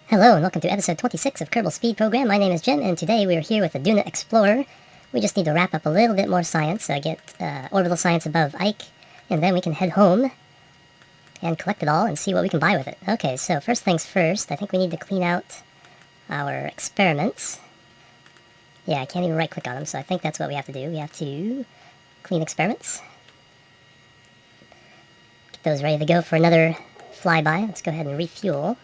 Hello and welcome to episode 26 of Kerbal Speed Program. My name is Jim and today we are here with the Duna Explorer. We just need to wrap up a little bit more science, get orbital science above Ike, and then we can head home and collect it all and see what we can buy with it. Okay, so first things first, I think we need to clean out our experiments. Yeah, I can't even right click on them, so I think that's what we have to do. We have to clean experiments. Get those ready to go for another flyby. Let's go ahead and refuel.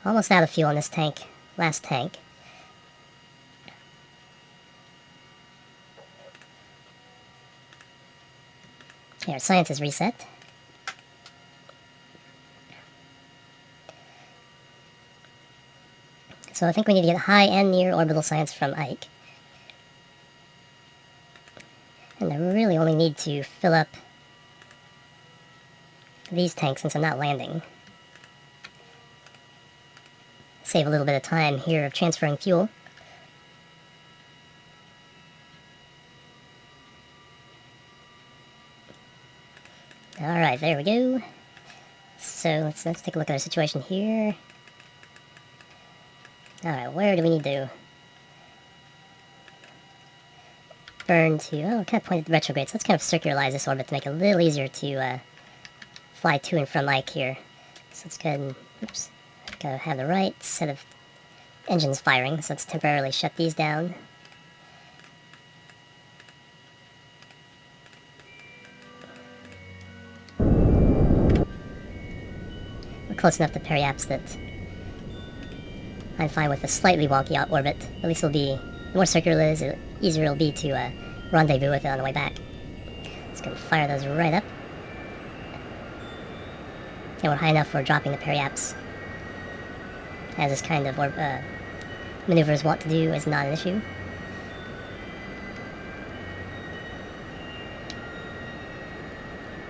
Almost out of fuel in this tank, last tank. Okay, our science is reset. So I think we need to get high and near orbital science from Ike. And I really only need to fill up these tanks since I'm not landing. Save a little bit of time here of transferring fuel. Alright, there we go. So let's take a look at our situation here. Alright, where do we need to burn to? Oh, we're kind of pointed at the retrograde, so let's kind of circularize this orbit to make it a little easier to fly to and from Ike here. So let's go ahead and, oops. Gotta have the right set of engines firing, so let's temporarily shut these down. We're close enough to periaps that I'm fine with a slightly wonky orbit. At least it'll be, the more circular it is, the easier it'll be to rendezvous with it on the way back. Let's go fire those right up. And we're high enough for dropping the periaps, as this kind of maneuvers want to do is not an issue.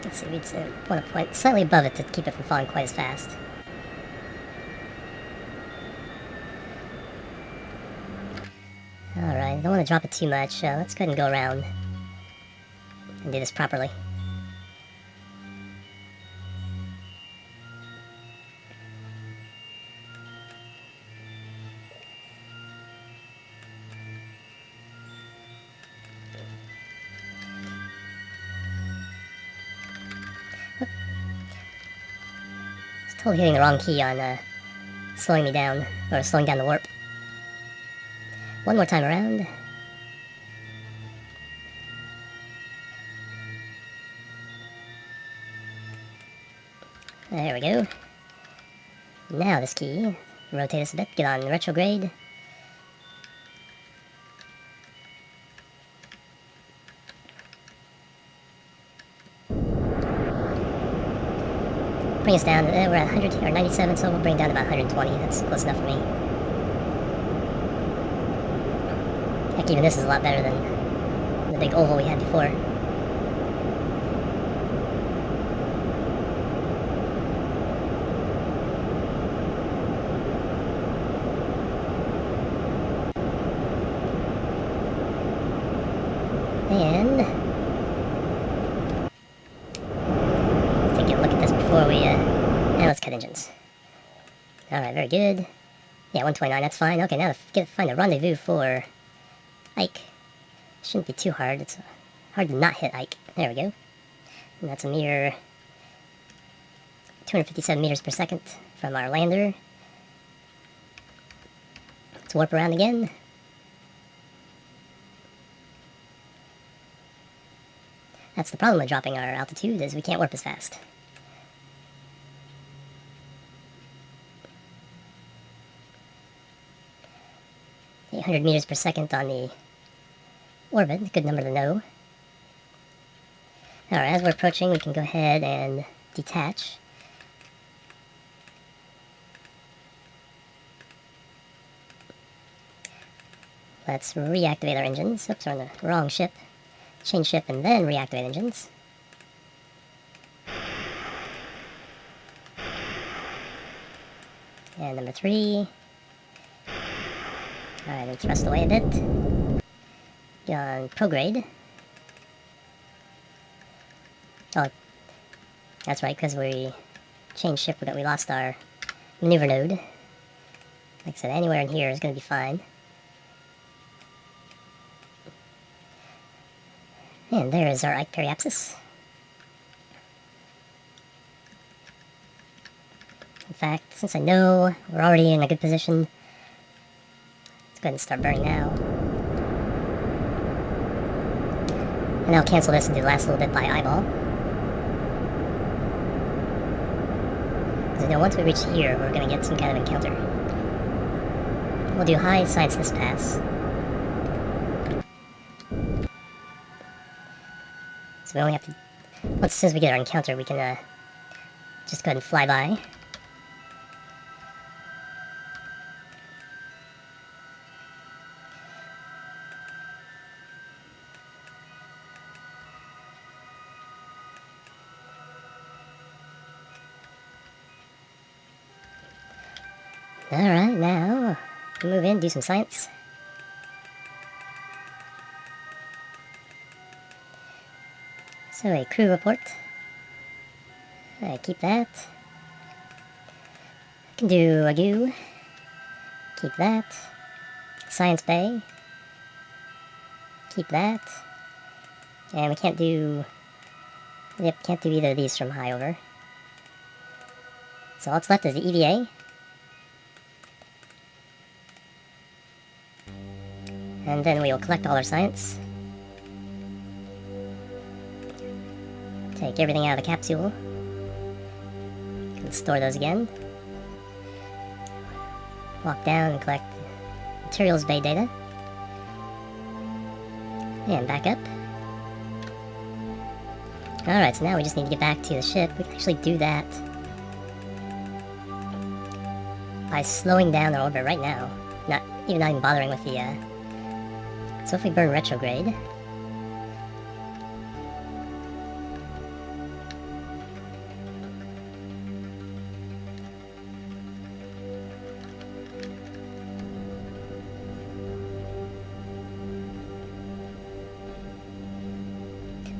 Let's see, we just want to point slightly above it to keep it from falling quite as fast. Alright, don't want to drop it too much. Let's go ahead and go around and do this properly. Totally hitting the wrong key on slowing me down, or slowing down the warp. One more time around. There we go. Now this key, rotate us a bit, get on retrograde. Bring us down, we're at 100 or 97, so we'll bring down to about 120. That's close enough for me. Heck, even this is a lot better than the big oval we had before. And take a look at this before we and let's cut engines. Alright, very good. Yeah, 129, that's fine. Okay, now to find a rendezvous for Ike. Shouldn't be too hard. It's hard to not hit Ike. There we go. And that's a mere 257 meters per second from our lander. Let's warp around again. That's the problem with dropping our altitude, is we can't warp as fast. .800 meters per second on the orbit, good number to know. Alright, as we're approaching, we can go ahead and detach. Let's reactivate our engines. Oops, we're on the wrong ship. Change ship and then reactivate engines. And number 3. Alright, then thrust away a bit. Get on prograde. Oh, that's right, because we changed ship, we lost our maneuver node. Like I said, anywhere in here is going to be fine. And there is our Ike Periapsis. In fact, since I know we're already in a good position, let's go ahead and start burning now. And I'll cancel this and do the last little bit by eyeball. Because I know once we reach here, we're going to get some kind of encounter. We'll do high science this pass. So we only have to, as soon as we get our encounter, we can just go ahead and fly by. Alright, now move in, do some science. So a crew report. Keep that. Can do a goo. Keep that. Science bay. Keep that. And we can't do... Yep, can't do either of these from high over. So all that's left is the EVA. And then we will collect all our science. Take everything out of the capsule. Can store those again. Walk down and collect materials bay data. And back up. Alright, so now we just need to get back to the ship. We can actually do that by slowing down our orbit right now. Not even bothering with the so if we burn retrograde, what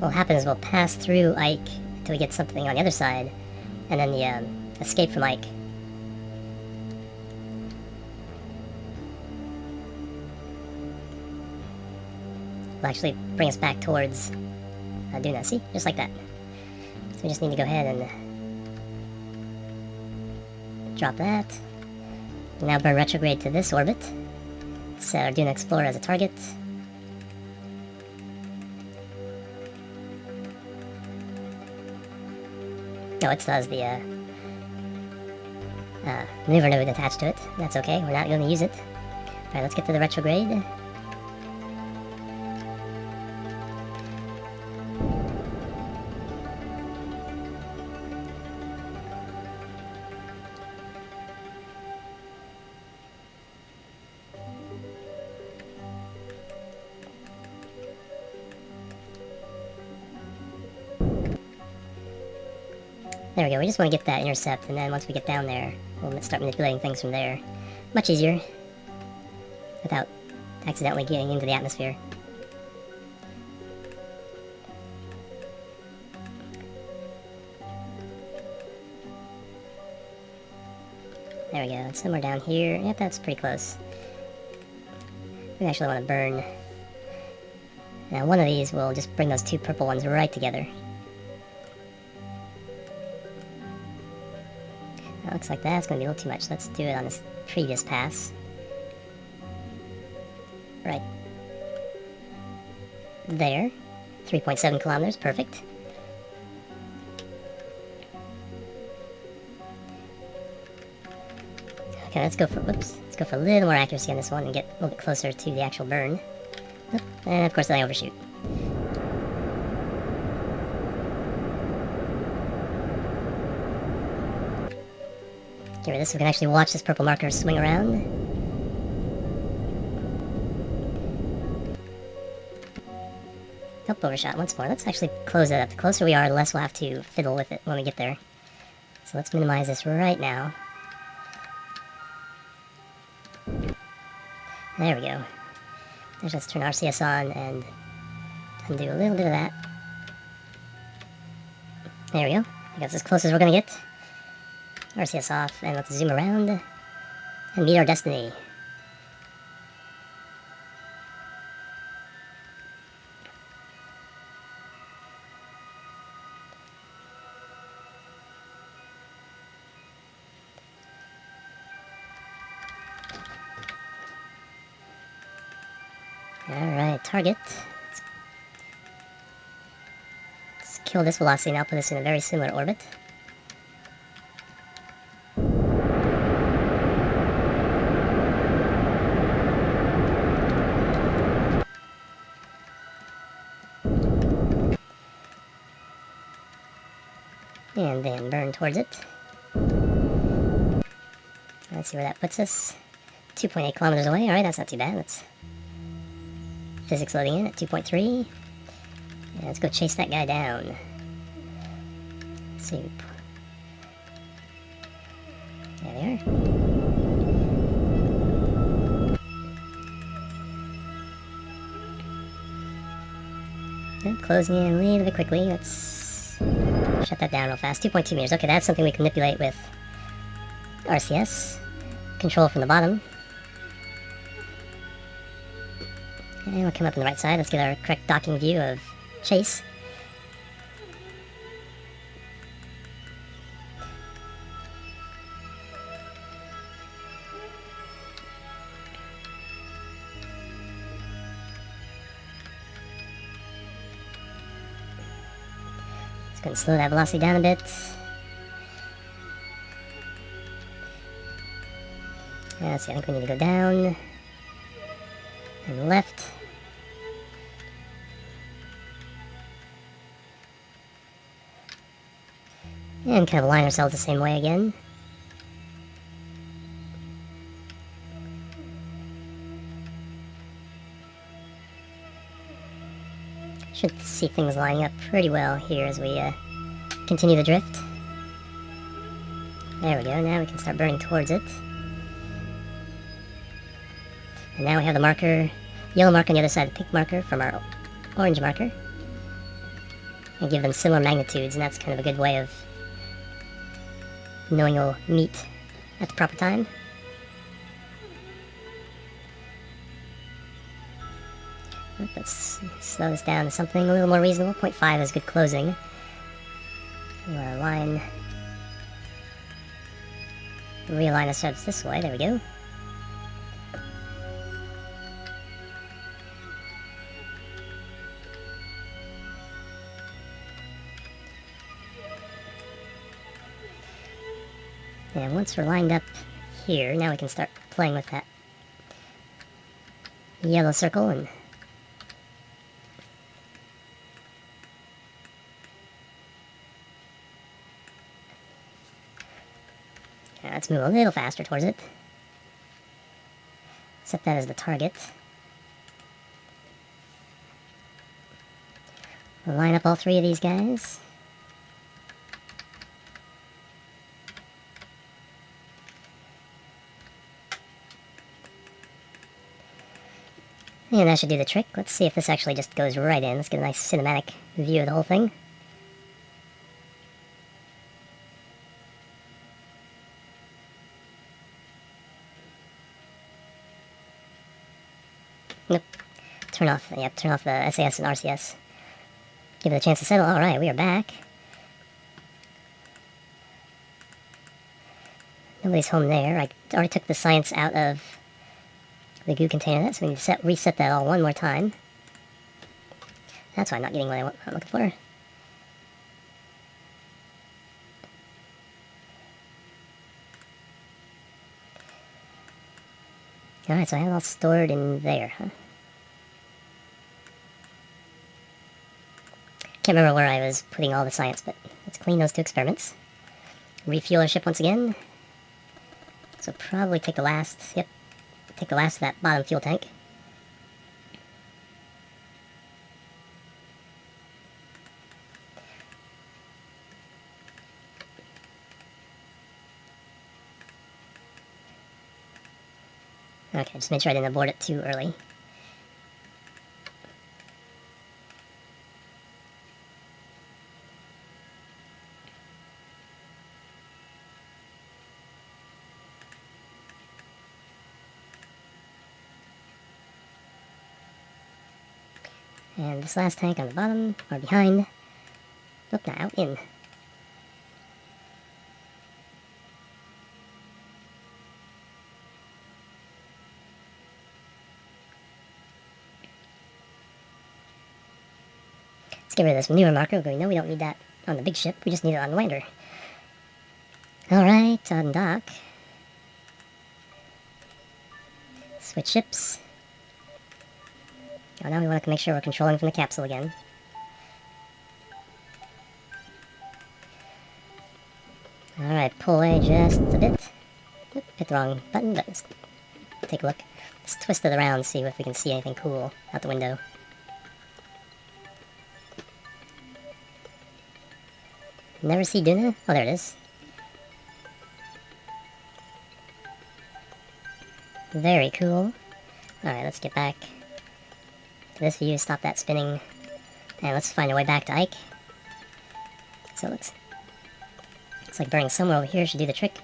will happen is we'll pass through Ike until we get something on the other side, and then the escape from Ike. Will actually bring us back towards Duna. See? Just like that. So we just need to go ahead and drop that. Now burn retrograde to this orbit. Set our Duna Explorer as a target. No, it still has the maneuver node attached to it. That's okay, we're not going to use it. Alright, let's get to the retrograde. There we go, we just want to get that intercept, and then once we get down there, we'll start manipulating things from there. Much easier, without accidentally getting into the atmosphere. There we go, it's somewhere down here. Yep, that's pretty close. We actually want to burn. Now one of these will just bring those two purple ones right together. That looks like that's going to be a little too much. Let's do it on this previous pass. Right there. 3.7 kilometers, perfect. Okay, let's go for a little more accuracy on this one and get a little bit closer to the actual burn. Oop, and of course then I overshoot. Get rid of this so we can actually watch this purple marker swing around. Nope, overshot once more. Let's actually close that up. The closer we are, the less we'll have to fiddle with it when we get there. So let's minimize this right now. There we go. Let's turn RCS on and undo a little bit of that. There we go. I think that's as close as we're gonna get. RCS off, and let's zoom around and meet our destiny. Alright, target. Let's kill this velocity and I'll put this in a very similar orbit. And then burn towards it. Let's see where that puts us. 2.8 kilometers away. Alright, that's not too bad. Let's physics loading in at 2.3. And let's go chase that guy down. Let's see. There they are. And closing in a little bit quickly. Let's shut that down real fast. 2.2 meters. Okay, that's something we can manipulate with RCS. Control from the bottom. And we'll come up on the right side. Let's get our correct docking view of Chase. Let's go and slow that velocity down a bit. Let's see, I think we need to go down and left. And kind of align ourselves the same way again. Should see things lining up pretty well here as we continue the drift. There we go, now we can start burning towards it. And now we have the marker, yellow marker on the other side of the pink marker from our orange marker. And give them similar magnitudes, and that's kind of a good way of knowing we'll meet at the proper time. Let's slow this down to something a little more reasonable. 0.5 is good closing. We want to realign ourselves this way. There we go. And once we're lined up here, now we can start playing with that yellow circle and let's move a little faster towards it. Set that as the target. We'll line up all three of these guys. And that should do the trick. Let's see if this actually just goes right in. Let's get a nice cinematic view of the whole thing. Nope. Turn off the SAS and RCS. Give it a chance to settle. Alright, we are back. Nobody's home there. I already took the science out of the goo container, so we need to reset that all one more time. That's why I'm not getting what I'm looking for. Alright, so I have it all stored in there, huh? Can't remember where I was putting all the science, but let's clean those two experiments. Refuel our ship once again. So probably take the last, take the last of that bottom fuel tank. Okay, just make sure I didn't abort it too early. And this last tank on the bottom, or behind. Nope, not out, in. Let's get rid of this manure marker, but we know we don't need that on the big ship, we just need it on the lander. Alright, on dock. Switch ships. Oh, now we want to make sure we're controlling from the capsule again. Alright, pull away just a bit. Oop, hit the wrong button, but let's take a look. Let's twist it around, see if we can see anything cool out the window. Never see Duna? Oh, there it is. Very cool. Alright, let's get back to this view, stop that spinning, and let's find our way back to Ike. So it looks like burning somewhere over here should do the trick.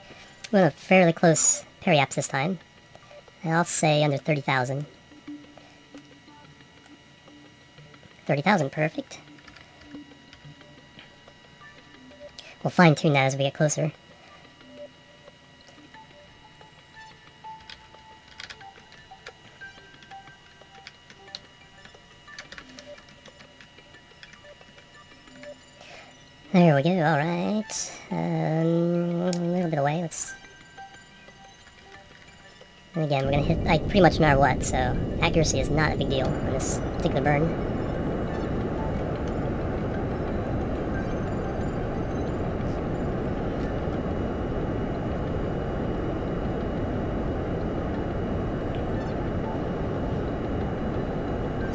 We want a fairly close periapse this time. I'll say under 30,000. 30,000, perfect. We'll fine-tune that as we get closer. There we go, alright. A little bit away, let's... And again, we're gonna hit like pretty much no matter what, so accuracy is not a big deal on this particular burn.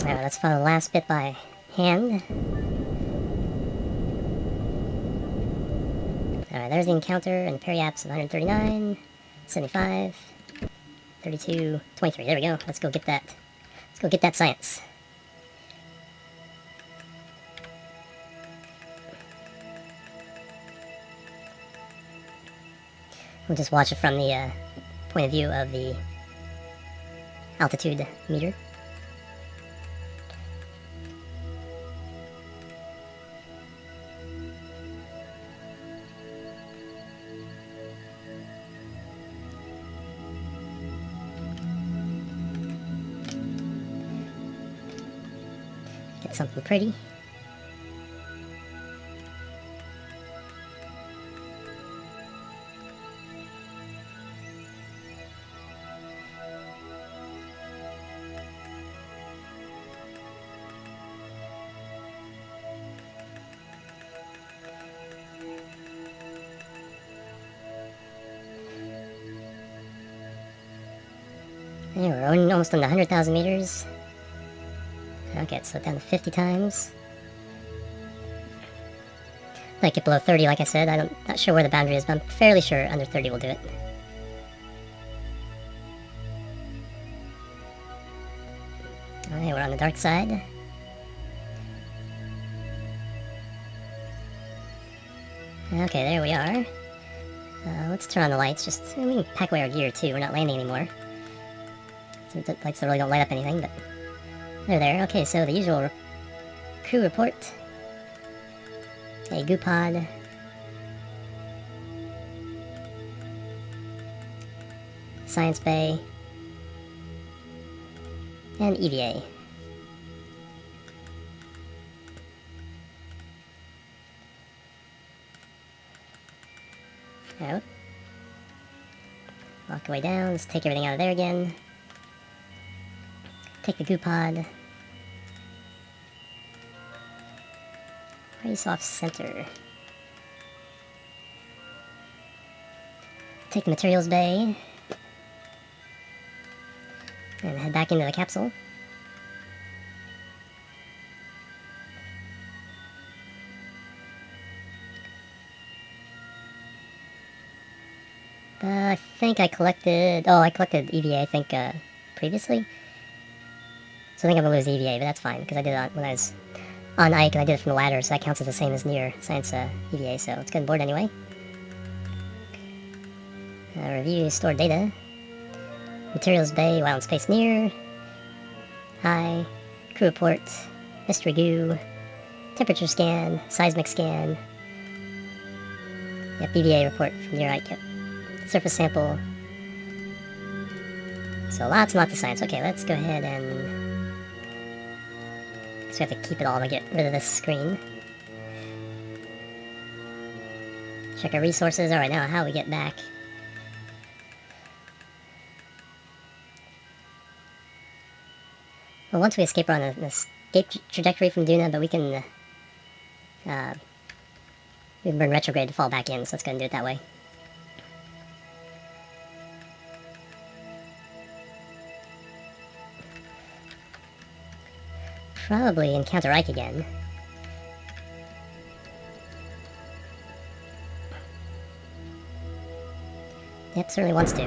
Alright, let's follow the last bit by hand. Alright, there's the encounter and the periapse of 139, 75, 32, 23. There we go. Let's go get that. Let's go get that science. We'll just watch it from the point of view of the altitude meter. Get something pretty. Yeah, we're almost on the 100,000 meters. Okay, so down to 50 times. Like get below 30, like I said. I'm not sure where the boundary is, but I'm fairly sure under 30 will do it. Alright, we're on the dark side. Okay, there we are. Let's turn on the lights. Just we can pack away our gear too. We're not landing anymore. So the lights really don't light up anything, but they're there. Okay, so the usual crew report. A goo pod. Science bay. And EVA. Out. Walk the way down. Let's take everything out of there again. Take the goo pod. Race off center. Take the materials bay. And head back into the capsule. I think I collected... Oh, I collected EVA, I think, previously. So I think I'm going to lose EVA, but that's fine, because I did it when I was on Ike, and I did it from the ladder, so that counts as the same as near science EVA, so it's good on board anyway. Review stored data. Materials bay while in space near. High. Crew report. mystery goo, temperature scan, seismic scan. Yep, BVA report from near Ike. Yep. Surface sample. So lots and lots of science. Okay, let's go ahead and... So we have to keep it all to get rid of this screen. Check our resources. Alright, now how we get back. Well, once we escape, we're on an escape trajectory from Duna, but we can burn retrograde to fall back in, so let's go and do it that way. Probably encounter Ike again. Yep, certainly wants to.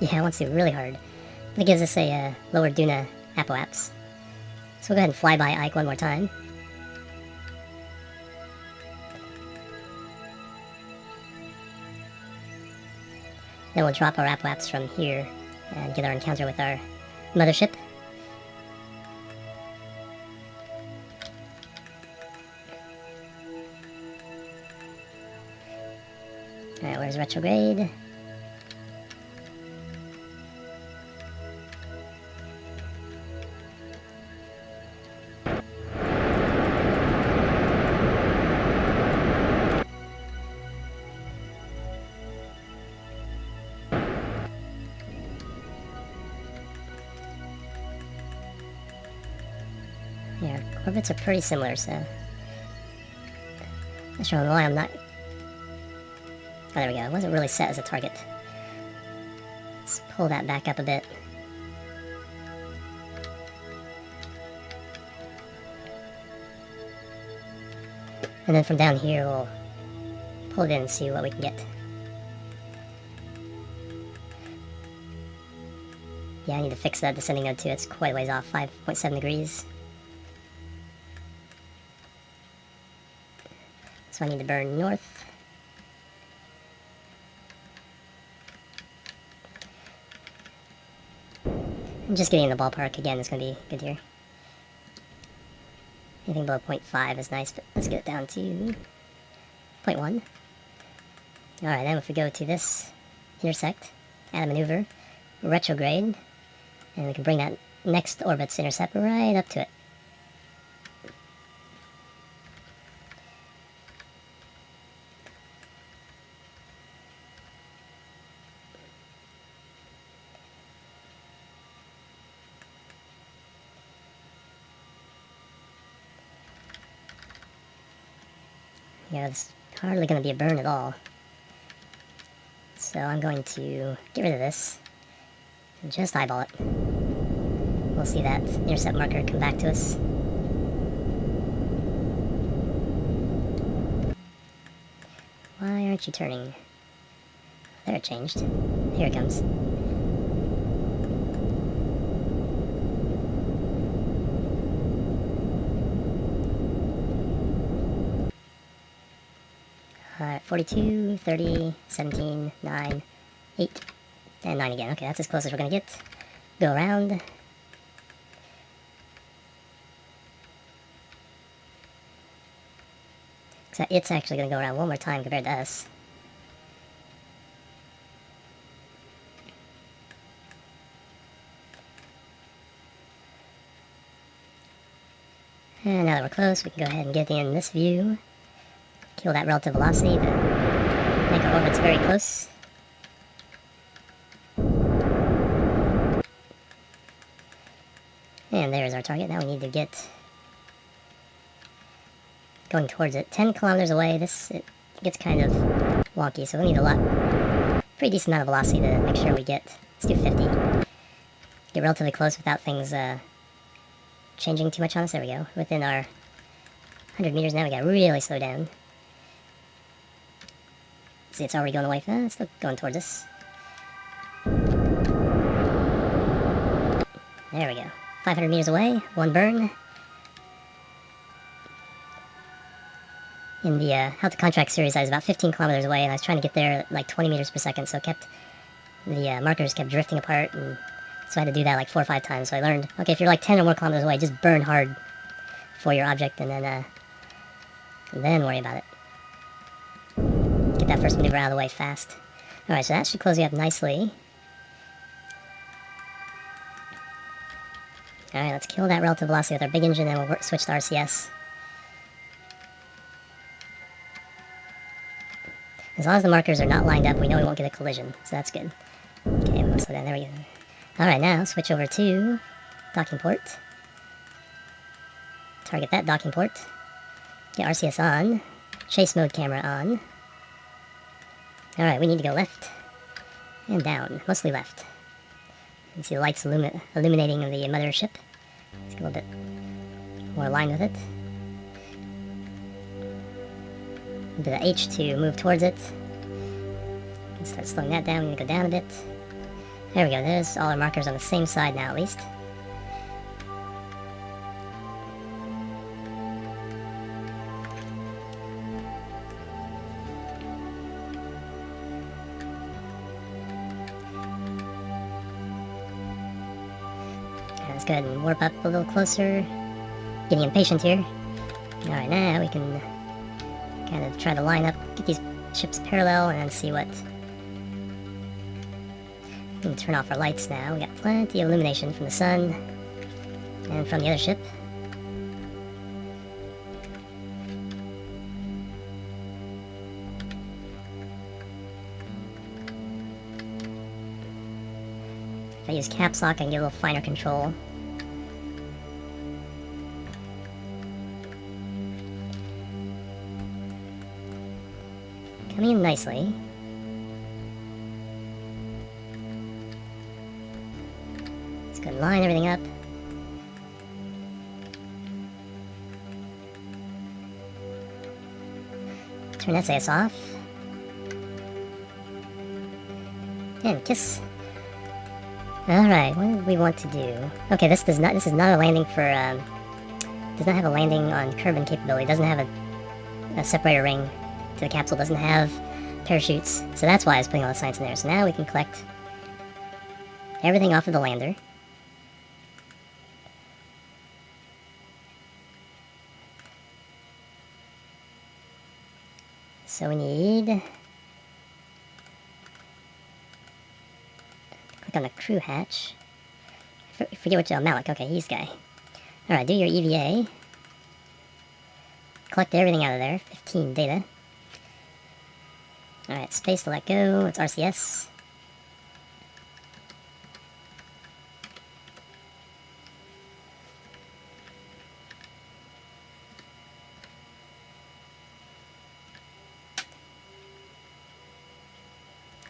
Yeah, it wants to really hard. It gives us a lower Duna apoapse. So we'll go ahead and fly by Ike one more time. Then we'll drop our apoapse from here and get our encounter with our mothership. Alright, where's retrograde? Yeah, orbits are pretty similar, so... Not sure why I'm not... Oh, there we go. It wasn't really set as a target. Let's pull that back up a bit. And then from down here, we'll pull it in and see what we can get. Yeah, I need to fix that descending node too. It's quite a ways off, 5.7 degrees. So I need to burn north. I'm just getting in the ballpark again. It's going to be good here. Anything below 0.5 is nice, but let's get it down to 0.1. Alright, then if we go to this intersect, add a maneuver, retrograde, and we can bring that next orbit's intercept right up to it. Yeah, it's hardly going to be a burn at all. So I'm going to get rid of this and just eyeball it. We'll see that intercept marker come back to us. Why aren't you turning? There, it changed. Here it comes. Alright, 42, 30, 17, 9, 8, and 9 again. Okay, that's as close as we're going to get. Go around. So it's actually going to go around one more time compared to us. And now that we're close, we can go ahead and get in this view. Kill that relative velocity to make our orbits very close. And there's our target. Now we need to get going towards it. 10 kilometers away, it gets kind of wonky, so we need pretty decent amount of velocity to make sure we get, let's do 50. Get relatively close without things changing too much on us. There we go. Within our 100 meters now, we got really slow down. See, it's already going away. It's still going towards us. There we go. 500 meters away, one burn. In the How to Contract series, I was about 15 kilometers away, and I was trying to get there at like 20 meters per second, so the markers kept drifting apart, and so I had to do that like 4 or 5 times. So I learned, okay, if you're like 10 or more kilometers away, just burn hard for your object, and then worry about it. Get that first maneuver out of the way fast. Alright, so that should close you up nicely. Alright, let's kill that relative velocity with our big engine, and we'll switch to RCS. As long as the markers are not lined up, we know we won't get a collision, so that's good. Okay, we'll slow down, there we go. Alright, now switch over to docking port. Target that docking port. Get RCS on. Chase mode camera on. Alright, we need to go left and down, mostly left. You can see the lights illuminating the mothership. Let's get a little bit more aligned with it. Do the H to move towards it. Start slowing that down. We need to go down a bit. There we go. There's all our markers on the same side now, at least. Let's go ahead and warp up a little closer. Getting impatient here. Alright, now we can kind of try to line up, get these ships parallel, and then see what... We can turn off our lights now. We got plenty of illumination from the sun and from the other ship. If I use caps lock, I can get a little finer control. Coming in nicely. Let's go and line everything up. Turn SAS off. And kiss. Alright, what do we want to do? Okay, this is not a landing for, does not have a landing on Kerbal capability. It doesn't have a separator ring to the capsule, doesn't have parachutes. So that's why I was putting all the science in there. So now we can collect everything off of the lander. So we need... click on the crew hatch. Forget which... Malik. Okay, he's guy. Alright, do your EVA. Collect everything out of there. 15 data. Alright, space to let go. It's RCS.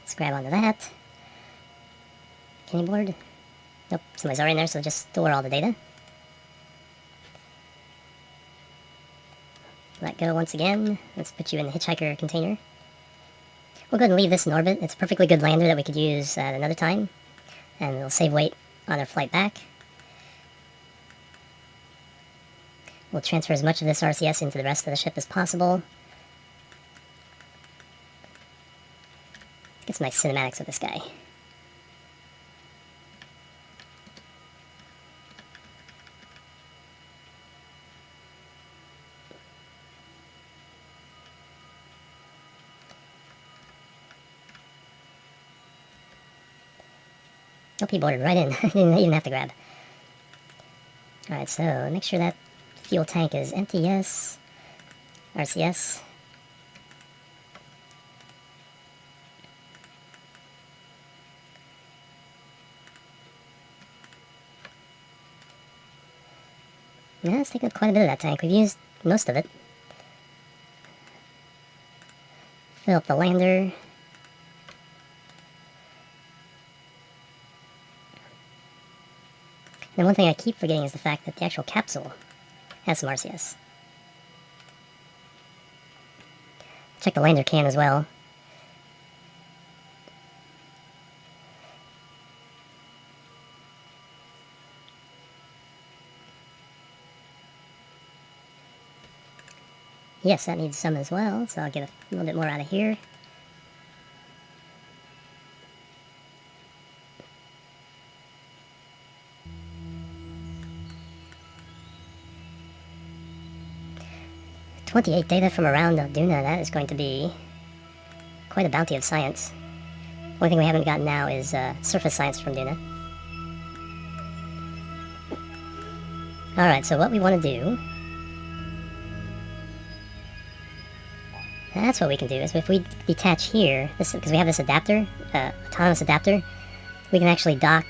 Let's grab onto that. Can you board? Nope, somebody's already in there, so just store all the data. Let go once again. Let's put you in the hitchhiker container. We'll go ahead and leave this in orbit. It's a perfectly good lander that we could use at another time. And it'll save weight on our flight back. We'll transfer as much of this RCS into the rest of the ship as possible. Get some nice cinematics with this guy. Nope, he boarded right in. He didn't even have to grab. Alright, so make sure that fuel tank is empty, yes. RCS. Yeah, it's taking quite a bit of that tank. We've used most of it. Fill up the lander. And one thing I keep forgetting is the fact that the actual capsule has some RCS. Check the lander can as well. Yes, that needs some as well, so I'll get a little bit more out of here. "28 data from around Duna." That is going to be quite a bounty of science. Only thing we haven't gotten now is surface science from Duna. Alright, so what we want to do... That's what we can do, is if we detach here, because we have this adapter, autonomous adapter, we can actually dock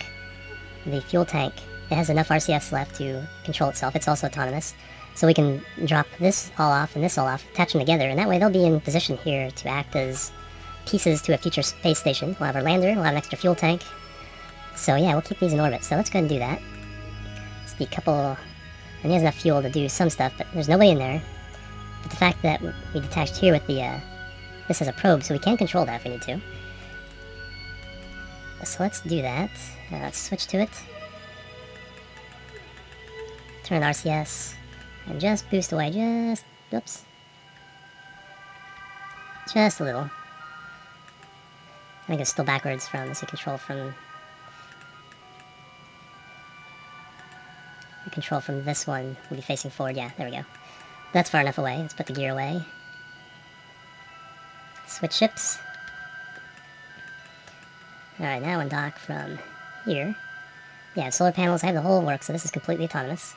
the fuel tank. It has enough RCFs left to control itself. It's also autonomous. So we can drop this all off and this all off, attach them together, and that way they'll be in position here to act as pieces to a future space station. We'll have our lander, we'll have an extra fuel tank. So yeah, we'll keep these in orbit. So let's go ahead and do that. Let's decouple, and he has enough fuel to do some stuff, but there's nobody in there. But the fact that we detached here with the, this as a probe, so we can control that if we need to. So let's do that. Let's switch to it. Turn on RCS. And just boost away, oops. Just a little. I think it's still backwards from, let's see, control from this one will be facing forward. Yeah, there we go. That's far enough away. Let's put the gear away. Switch ships. Alright, now undock from here. Yeah, solar panels, I have the whole works, so this is completely autonomous.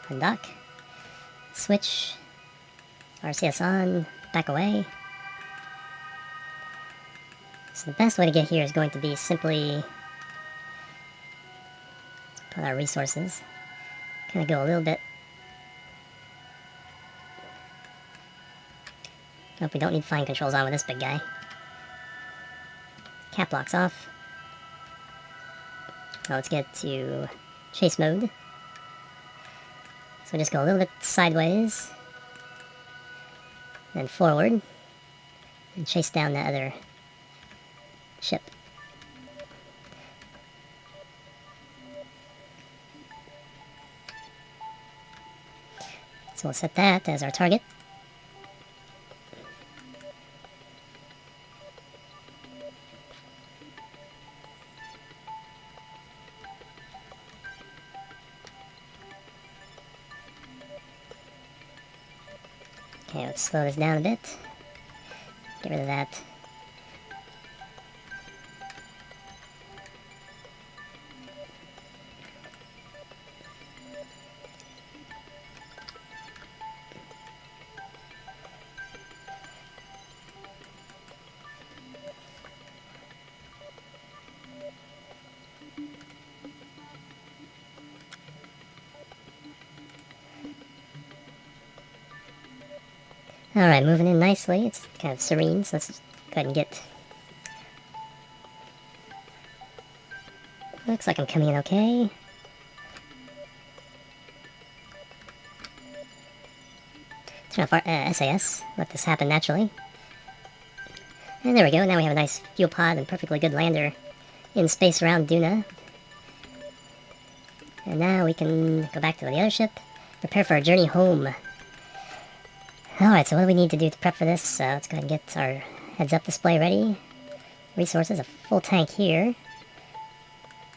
Undock. Switch. RCS on. Back away. So the best way to get here is going to be simply put our resources. Kind of go a little bit. Nope, we don't need fine controls on with this big guy. Cap locks off. Now let's get to chase mode. So just go a little bit sideways, then forward, and chase down that other ship. So we'll set that as our target. Okay, let's slow this down a bit. Get rid of that. Alright, moving in nicely. It's kind of serene, so let's go ahead and get... Looks like I'm coming in okay. Turn off our SAS. Let this happen naturally. And there we go. Now we have a nice fuel pod and perfectly good lander in space around Duna. And now we can go back to the other ship. Prepare for our journey home. Alright, so what do we need to do to prep for this? Let's go ahead and get our heads-up display ready. Resources, a full tank here.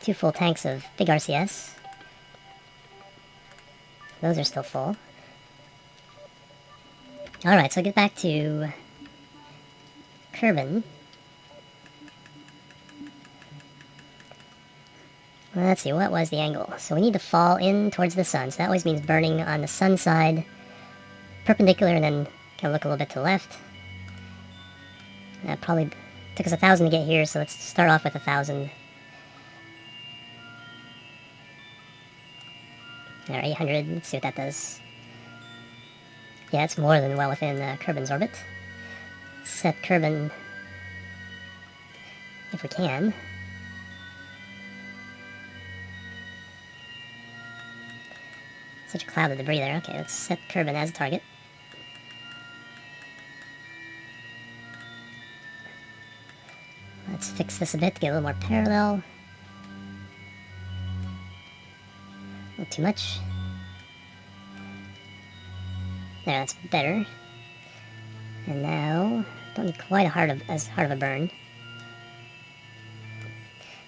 2 full tanks of big RCS. Those are still full. Alright, so get back to Kerbal. Let's see, what was the angle? So we need to fall in towards the sun, so that always means burning on the sun side. Perpendicular, and then kind of look a little bit to the left. That probably took us 1,000 to get here, so let's start off with 1,000. There, 800. Let's see what that does. Yeah, it's more than well within Kerbal's orbit. Set Kerbal if we can. Such a cloud of debris there. Okay, let's set Kerbal as a target. Let's fix this a bit to get a little more parallel. Not too much. There, that's better. And now, don't need quite as hard of a burn.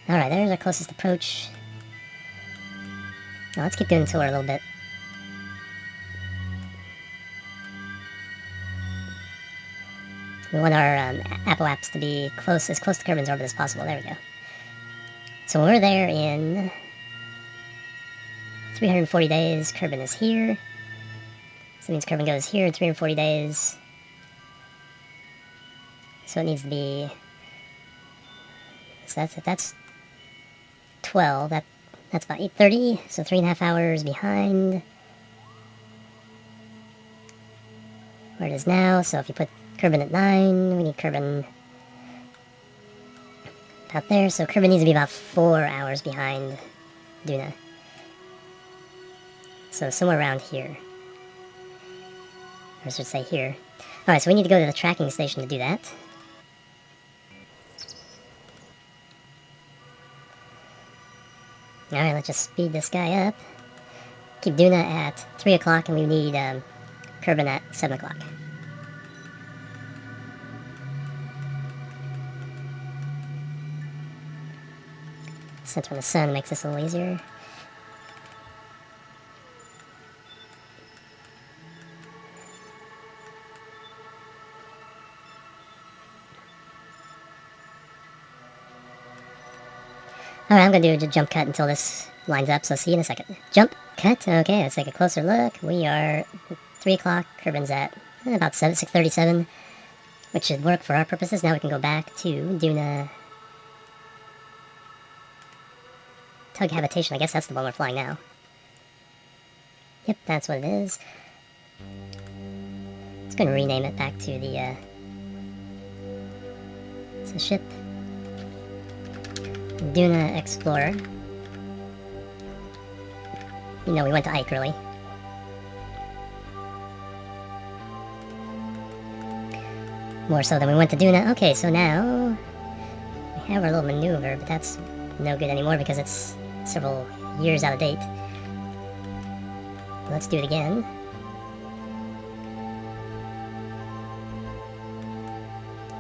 Alright, there's our closest approach. Now let's keep doing solar a little bit. We want our apoaps to be as close to Kerbin's orbit as possible. There we go. So we're there in 340 days. Kerbin is here. So that means Kerbin goes here in 340 days. So it needs to be... So that's 12. That's about 8:30. So 3.5 hours behind where it is now. So if you put Kerbin at 9, we need Kerbin about there. So Kerbin needs to be about 4 hours behind Duna. So somewhere around here. Or I should say here. Alright, so we need to go to the tracking station to do that. Alright, let's just speed this guy up. Keep Duna at 3 o'clock, and we need Kerbin at 7 o'clock. Center on the sun makes this a little easier. Alright, I'm going to do a jump cut until this lines up, so see you in a second. Jump cut. Okay, let's take a closer look. We are 3 o'clock. Kerbin's at about 6:37, which should work for our purposes. Now we can go back to Duna Tug Habitation. I guess that's the one we're flying now. Yep, that's what it is. Let's go and rename it back to the it's a ship. Duna Explorer. You know, we went to Ike early. More so than we went to Duna. Okay, so now we have our little maneuver, but that's no good anymore because it's several years out of date. Let's do it again.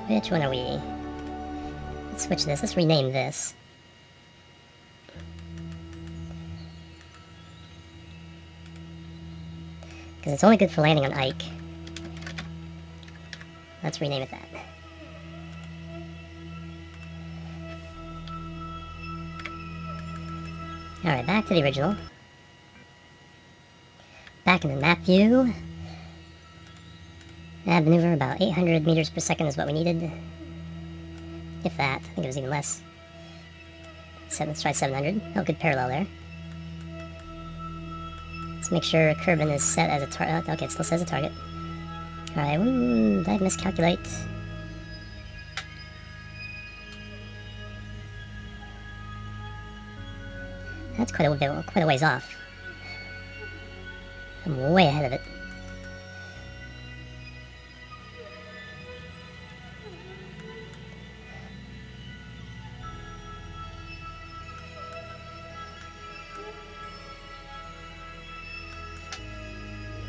Which one are we? Let's switch this. Let's rename this. Because it's only good for landing on Ike. Let's rename it that. Alright, back to the original. Back in the map view. Add maneuver, about 800 meters per second is what we needed. If that. I think it was even less. Let's try 700. Oh, good parallel there. Let's make sure Kerbin is set as a target. Okay, it still says a target. Alright, did I miscalculate? That's quite a ways off. I'm way ahead of it.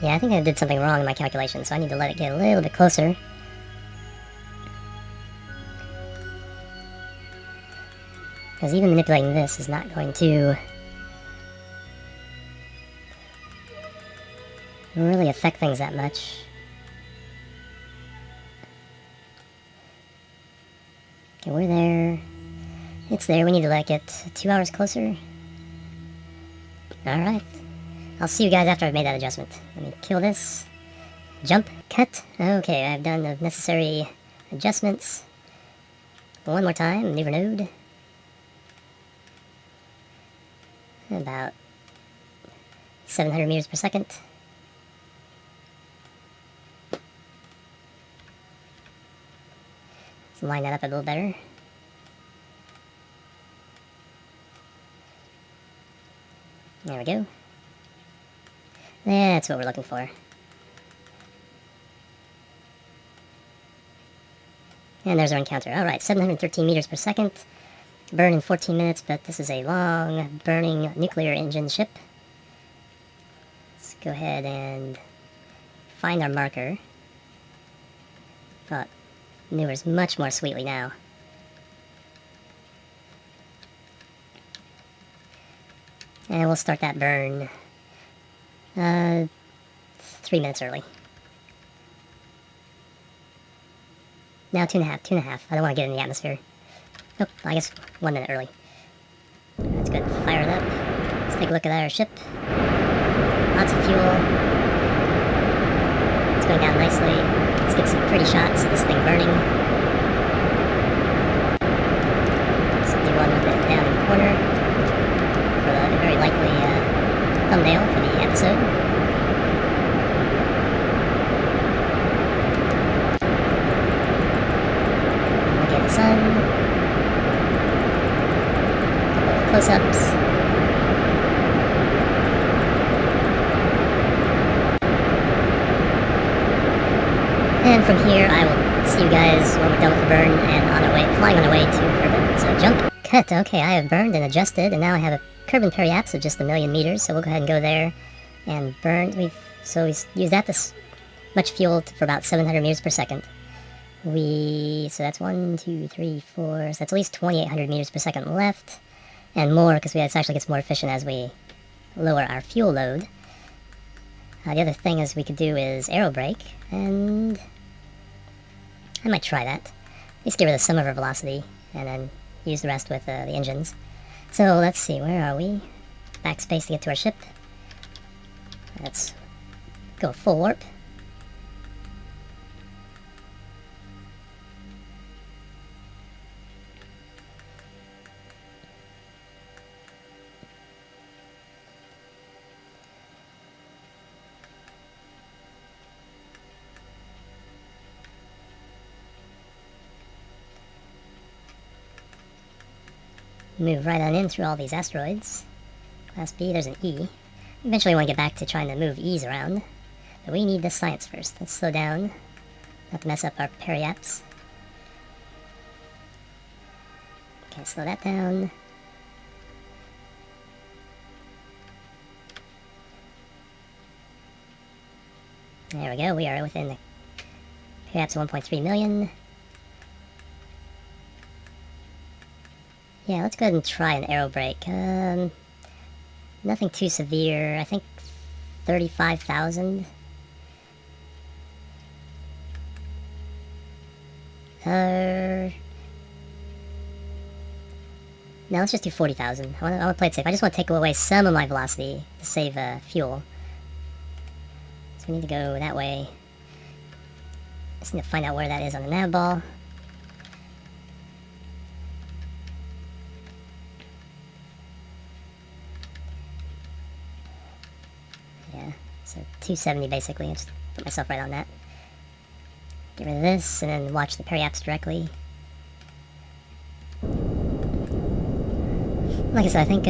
Yeah, I think I did something wrong in my calculation, so I need to let it get a little bit closer. Because even manipulating this is not going to really affect things that much. Okay, we're there. It's there. We need to let it get 2 hours closer. Alright. I'll see you guys after I've made that adjustment. Let me kill this. Jump. Cut. Okay, I've done the necessary adjustments. One more time. Maneuver node. About 700 meters per second. Let's line that up a little better. There we go. That's what we're looking for. And there's our encounter. Alright, 713 meters per second. Burn in 14 minutes, but this is a long burning nuclear engine ship. Let's go ahead and find our marker. But maneuvers much more sweetly now. And we'll start that burn 3 minutes early. Now 2.5. I don't want to get in the atmosphere. Oh, I guess 1 minute early. That's good. Fire it up. Let's take a look at our ship. Lots of fuel. It's going down nicely. Let's get some pretty shots of this thing burning. Let's do one with it down in the corner for a very likely thumbnail for the episode. Look at the sun. A couple of close-ups. And from here, I will see you guys when we're done with the burn and on our way, flying on our way to Kerbal. So jump, cut. Okay, I have burned and adjusted, and now I have a Kerbal periapse of just 1,000,000 meters. So we'll go ahead and go there and burn. We used that this much fuel for about 700 meters per second. So that's 1, 2, 3, 4. So that's at least 2,800 meters per second left, and more because it actually gets more efficient as we lower our fuel load. The other thing is we could do is aero brake, and I might try that. At least get rid of some of our velocity, and then use the rest with the engines. So let's see, where are we? Backspace to get to our ship. Let's go full warp. Move right on in through all these asteroids. Class B, there's an E. Eventually I want to get back to trying to move E's around. But we need the science first. Let's slow down, not to mess up our periapse. Okay, slow that down. There we go, we are within the periapse of 1.3 million. Yeah, let's go ahead and try an aero brake. Nothing too severe. I think 35,000. No, let's just do 40,000. I want to play it safe. I just want to take away some of my velocity to save fuel. So we need to go that way. Just need to find out where that is on the nav ball. So 270 basically. I just put myself right on that. Get rid of this and then watch the periapse directly. Like I said, I think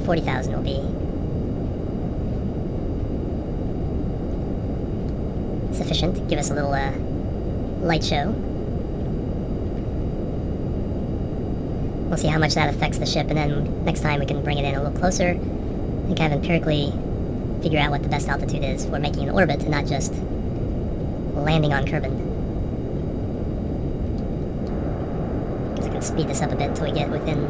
40,000 will be sufficient to give us a little light show. We'll see how much that affects the ship, and then next time we can bring it in a little closer. I kind of empirically figure out what the best altitude is for making an orbit and not just landing on Kerbal. Because I can speed this up a bit until we get within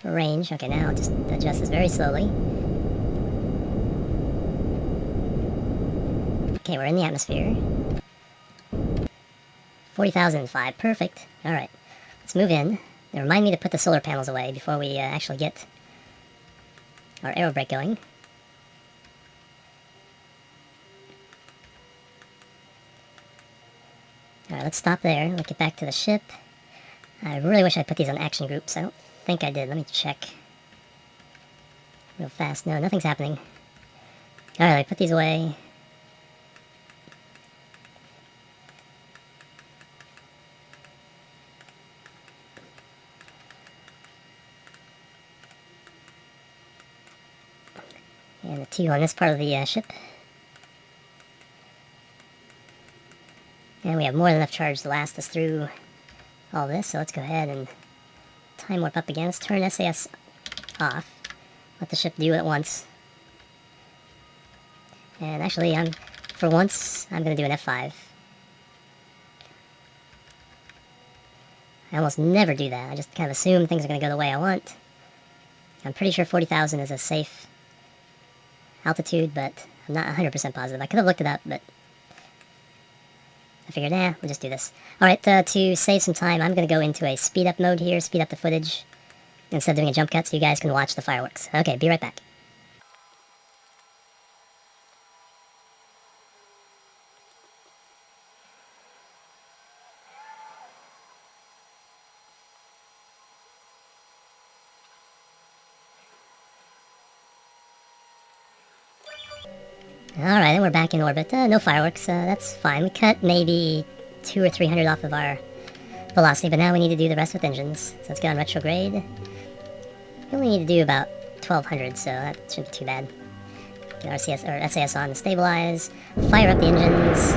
range. Okay, now I'll just adjust this very slowly. Okay, we're in the atmosphere. 40,005, perfect. Alright, let's move in. Now remind me to put the solar panels away before we actually get our aero brake going. Alright, let's stop there. Let's get back to the ship. I really wish I put these on action groups. I don't think I did. Let me check real fast. No, nothing's happening. Alright, put these away. And the 2 on this part of the ship. And we have more than enough charge to last us through all this, so let's go ahead and time warp up again. Let's turn SAS off. Let the ship do it once. And actually, for once, I'm going to do an F5. I almost never do that. I just kind of assume things are going to go the way I want. I'm pretty sure 40,000 is a safe altitude, but I'm not 100% positive. I could have looked it up, but I figured, we'll just do this. Alright, to save some time, I'm going to go into a speed up mode here, speed up the footage, instead of doing a jump cut so you guys can watch the fireworks. Okay, be right back. Alright, and we're back in orbit. No fireworks, that's fine. We cut maybe 200 or 300 off of our velocity, but now we need to do the rest with engines. So let's go on retrograde. We only need to do about 1200, so that shouldn't be too bad. Get RCS or SAS on to stabilize. Fire up the engines.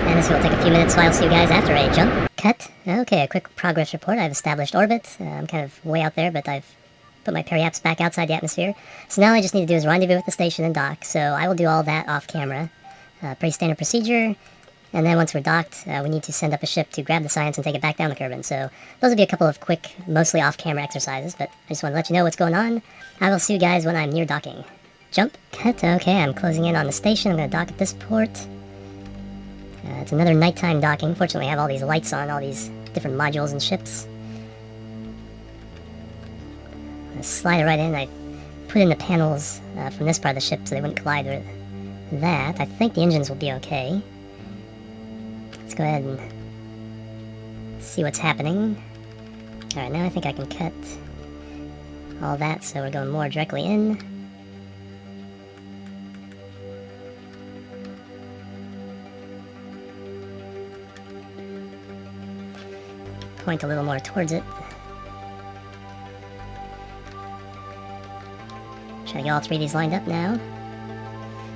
And this will take a few minutes, so I'll see you guys after a jump cut. Okay, a quick progress report. I've established orbit. I'm kind of way out there, but I've put my periaps back outside the atmosphere. So now all I just need to do is rendezvous with the station and dock. So I will do all that off camera. Pretty standard procedure. And then once we're docked, we need to send up a ship to grab the science and take it back down the Kerbin. So those will be a couple of quick, mostly off-camera exercises, but I just want to let you know what's going on. I will see you guys when I'm near docking. Jump cut. Okay, I'm closing in on the station. I'm going to dock at this port. It's another nighttime docking. Fortunately, I have all these lights on, all these different modules and ships. I'm going to slide it right in. I put in the panels from this part of the ship so they wouldn't collide with that. I think the engines will be okay. Let's go ahead and see what's happening. Alright, now I think I can cut all that, so we're going more directly in. Point a little more towards it. Try to get all three of these lined up now.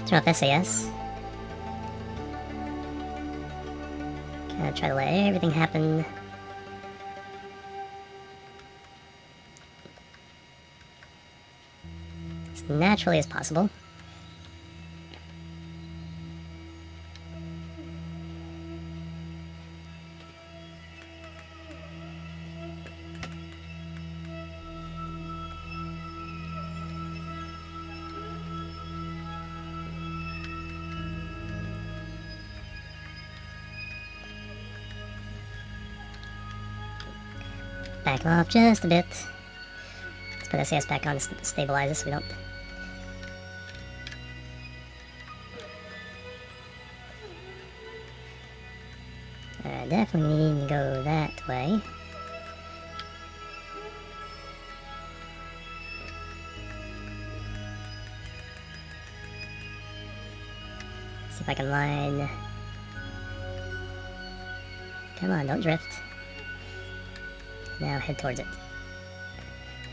Turn off SAS. Kind of try to let everything happen. As naturally as possible. Back off just a bit. Let's put SAS back on to stabilize this so we don't... definitely need to go that way. See if I can line... Come on, don't drift. Now head towards it.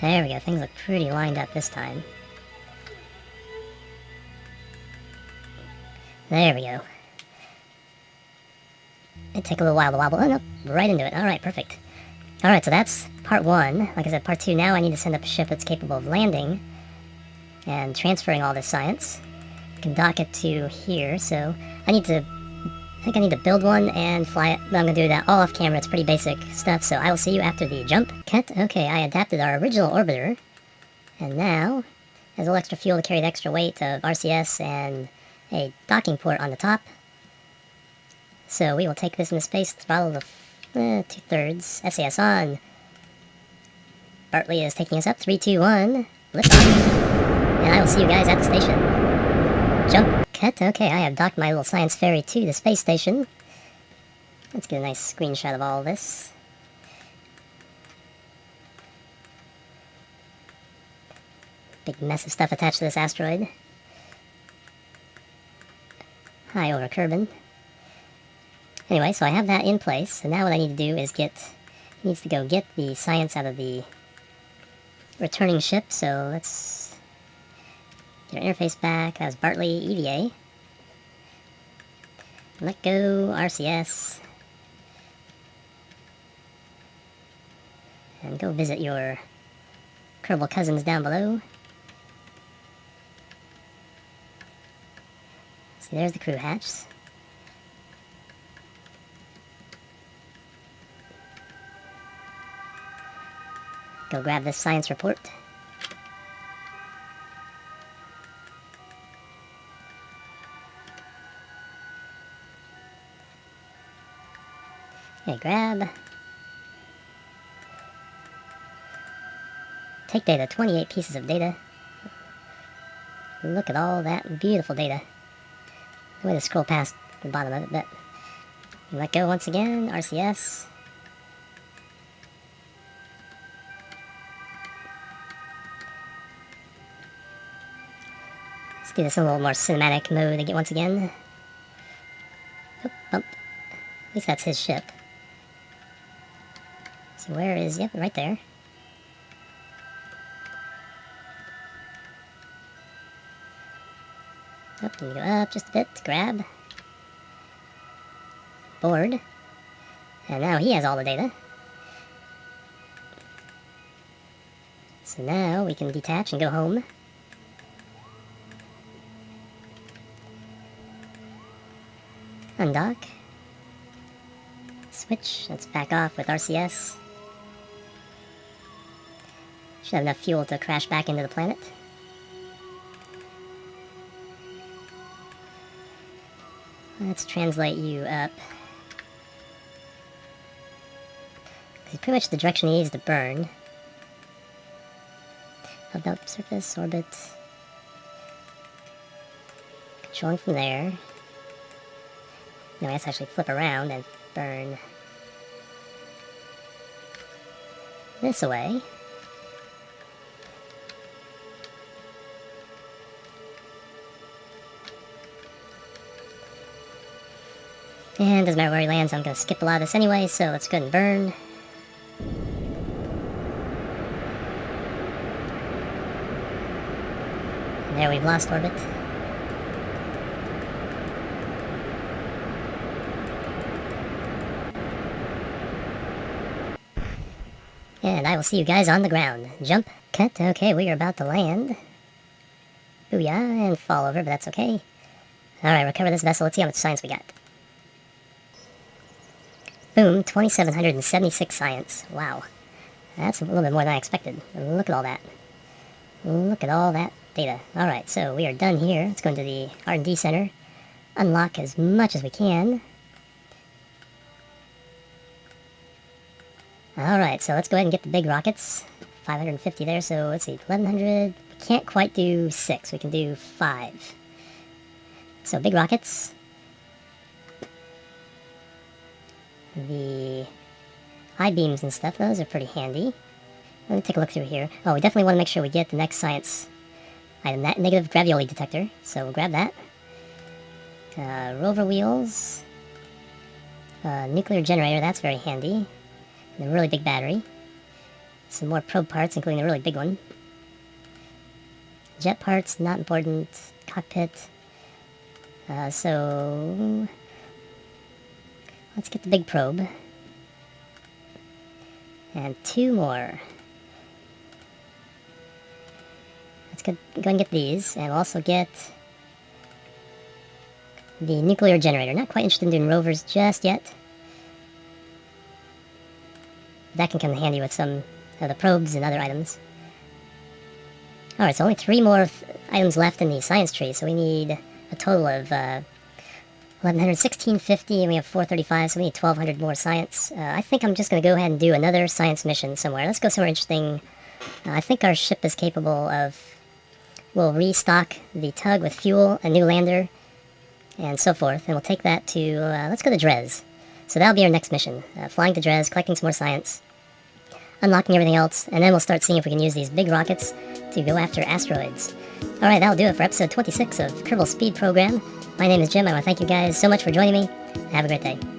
There we go, things look pretty lined up this time. There we go. It'd take a little while to wobble. Oh no, right into it. Alright, perfect. Alright, so that's part one. Like I said, part two, now I need to send up a ship that's capable of landing and transferring all this science. I can dock it to here, so I think I need to build one and fly it, but I'm going to do that all off camera. It's pretty basic stuff, so I will see you after the jump cut. Okay, I adapted our original orbiter, and now there's a little extra fuel to carry the extra weight of RCS and a docking port on the top. So we will take this into space, throttle the 2/3, SAS on. Bartley is taking us up, 3, 2, 1, lift off, and I will see you guys at the station. Jump cut. Okay, I have docked my little science ferry to the space station. Let's get a nice screenshot of all this. Big mess of stuff attached to this asteroid. High over Kerbin. Anyway, so I have that in place, so now what I need to do is needs to go get the science out of the returning ship, so let's get our interface back. That was Bartley EVA. Let go RCS. And go visit your Kerbal cousins down below. See, there's the crew hatch. Go grab this science report. Okay, grab. Take data, 28 pieces of data. Look at all that beautiful data. I'm going to scroll past the bottom of it, but let go once again, RCS. Let's do this in a little more cinematic mode again once again. Oop, bump. At least that's his ship. So where is, yep, right there. Up, and go up just a bit, grab. Board. And now he has all the data. So now we can detach and go home. Undock. Switch, let's back off with RCS. Should have enough fuel to crash back into the planet. Let's translate you up. It's pretty much the direction he needs to burn. Held up surface, orbit. Controlling from there. Now he has to actually flip around and burn this away. And doesn't matter where he lands, I'm going to skip a lot of this anyway, so let's go ahead and burn. And there, we've lost orbit. And I will see you guys on the ground. Jump, cut, okay, we are about to land. Booyah, and fall over, but that's okay. Alright, recover this vessel, let's see how much science we got. Boom, 2,776 science. Wow. That's a little bit more than I expected. Look at all that. Look at all that data. Alright, so we are done here. Let's go into the R&D center. Unlock as much as we can. Alright, so let's go ahead and get the big rockets. 550 there, so let's see, 1,100. We can't quite do 6, we can do 5. So big rockets. The I-beams and stuff, those are pretty handy. Let me take a look through here. Oh, we definitely want to make sure we get the next science item, that negative gravioli detector. So we'll grab that. Rover wheels. Nuclear generator, that's very handy. And a really big battery. Some more probe parts, including a really big one. Jet parts, not important. Cockpit. So let's get the big probe. And 2 more. Let's go and get these, and we'll also get the nuclear generator. Not quite interested in doing rovers just yet. That can come in handy with some of the probes and other items. Alright, so only 3 more items left in the science tree, so we need a total of 1,100, 1,650, and we have 435, so we need 1,200 more science. I think I'm just going to go ahead and do another science mission somewhere. Let's go somewhere interesting. I think our ship is capable of... We'll restock the tug with fuel, a new lander, and so forth. And we'll take that to... let's go to Dres. So that'll be our next mission. Flying to Dres, collecting some more science, unlocking everything else, and then we'll start seeing if we can use these big rockets to go after asteroids. Alright, that'll do it for episode 26 of Kerbal Speed Program. My name is Jim. I want to thank you guys so much for joining me. Have a great day.